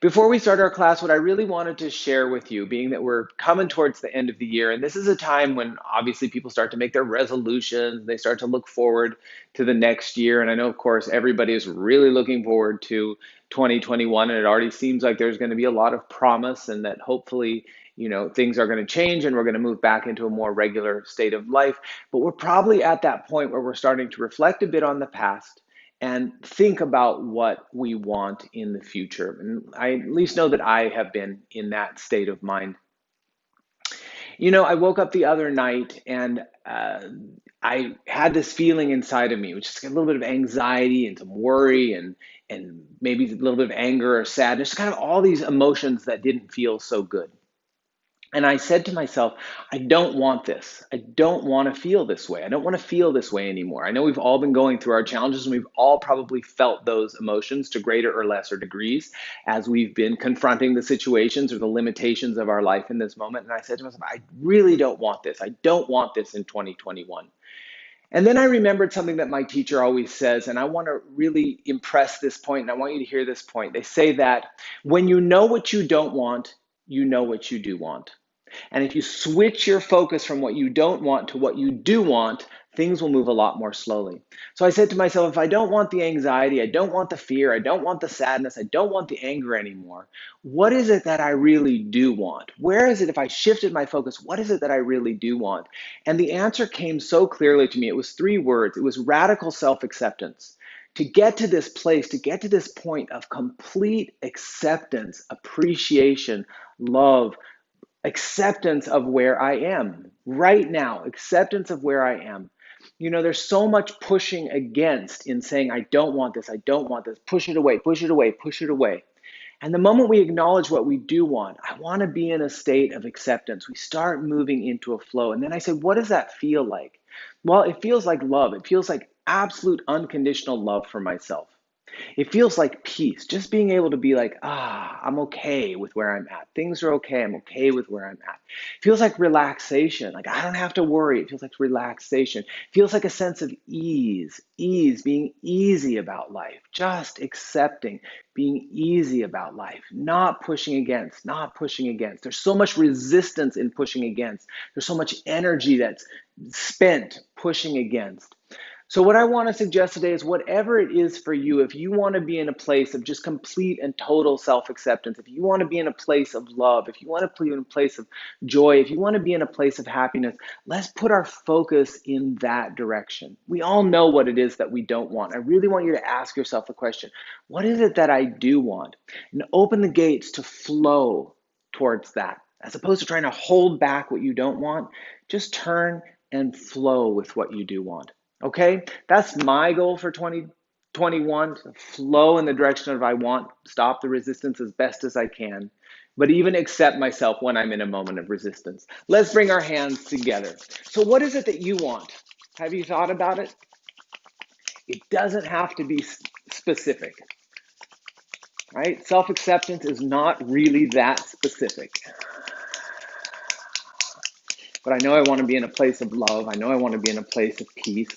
Before we start our class, what I really wanted to share with you, being that we're coming towards the end of the year, and this is a time when obviously people start to make their resolutions, they start to look forward to the next year. And I know, of course, everybody is really looking forward to 2021, and it already seems like there's going to be a lot of promise and that hopefully, things are going to change and we're going to move back into a more regular state of life. But we're probably at that point where we're starting to reflect a bit on the past and think about what we want in the future. And I at least know that I have been in that state of mind. I woke up the other night and I had this feeling inside of me, which is a little bit of anxiety and some worry and maybe a little bit of anger or sadness, kind of all these emotions that didn't feel so good. And I said to myself, I don't want this. I don't want to feel this way. I don't want to feel this way anymore. I know we've all been going through our challenges and we've all probably felt those emotions to greater or lesser degrees as we've been confronting the situations or the limitations of our life in this moment. And I said to myself, I really don't want this. I don't want this in 2021. And then I remembered something that my teacher always says, and I want to really impress this point, and I want you to hear this point. They say that when you know what you don't want, you know what you do want. And if you switch your focus from what you don't want to what you do want, things will move a lot more slowly. So I said to myself, if I don't want the anxiety, I don't want the fear, I don't want the sadness, I don't want the anger anymore, what is it that I really do want? Where is it, if I shifted my focus, what is it that I really do want? And the answer came so clearly to me. It was three words. It was radical self-acceptance. To get to this place, to get to this point of complete acceptance, appreciation, love, acceptance of where I am right now, acceptance of where I am. There's so much pushing against in saying, I don't want this, I don't want this, push it away, push it away, push it away. And the moment we acknowledge what we do want, I want to be in a state of acceptance, we start moving into a flow. And then I say, what does that feel like? Well, it feels like love. It feels like absolute unconditional love for myself. It feels like peace, just being able to be like, I'm okay with where I'm at. Things are okay. I'm okay with where I'm at. It feels like relaxation. Like I don't have to worry. It feels like relaxation. It feels like a sense of ease, being easy about life, just accepting, being easy about life, not pushing against, not pushing against. There's so much resistance in pushing against. There's so much energy that's spent pushing against. So what I want to suggest today is whatever it is for you, if you want to be in a place of just complete and total self-acceptance, if you want to be in a place of love, if you want to be in a place of joy, if you want to be in a place of happiness, let's put our focus in that direction. We all know what it is that we don't want. I really want you to ask yourself the question, what is it that I do want? And open the gates to flow towards that. As opposed to trying to hold back what you don't want, just turn and flow with what you do want. Okay, that's my goal for 2021, to flow in the direction of I want, stop the resistance as best as I can, but even accept myself when I'm in a moment of resistance. Let's bring our hands together. So what is it that you want? Have you thought about it? It doesn't have to be specific, right? Self-acceptance is not really that specific. But I know I want to be in a place of love. I know I want to be in a place of peace.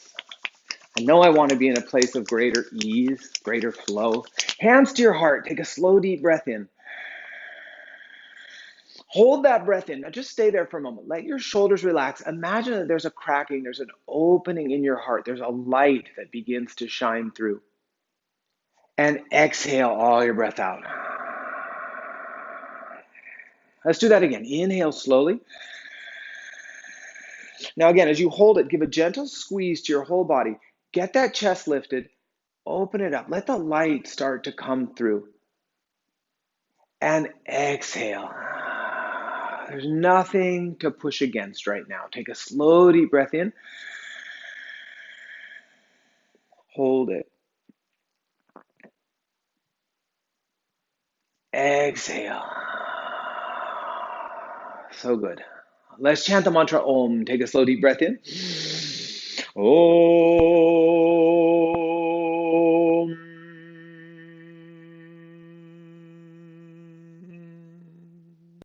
I know I want to be in a place of greater ease, greater flow. Hands to your heart. Take a slow, deep breath in. Hold that breath in. Now just stay there for a moment. Let your shoulders relax. Imagine that there's a cracking, there's an opening in your heart. There's a light that begins to shine through. And exhale all your breath out. Let's do that again. Inhale slowly. Now again, as you hold it, give a gentle squeeze to your whole body. Get that chest lifted. Open it up. Let the light start to come through. And exhale. There's nothing to push against right now. Take a slow, deep breath in. Hold it. Exhale. So good. Let's chant the mantra Om. Take a slow, deep breath in. Om.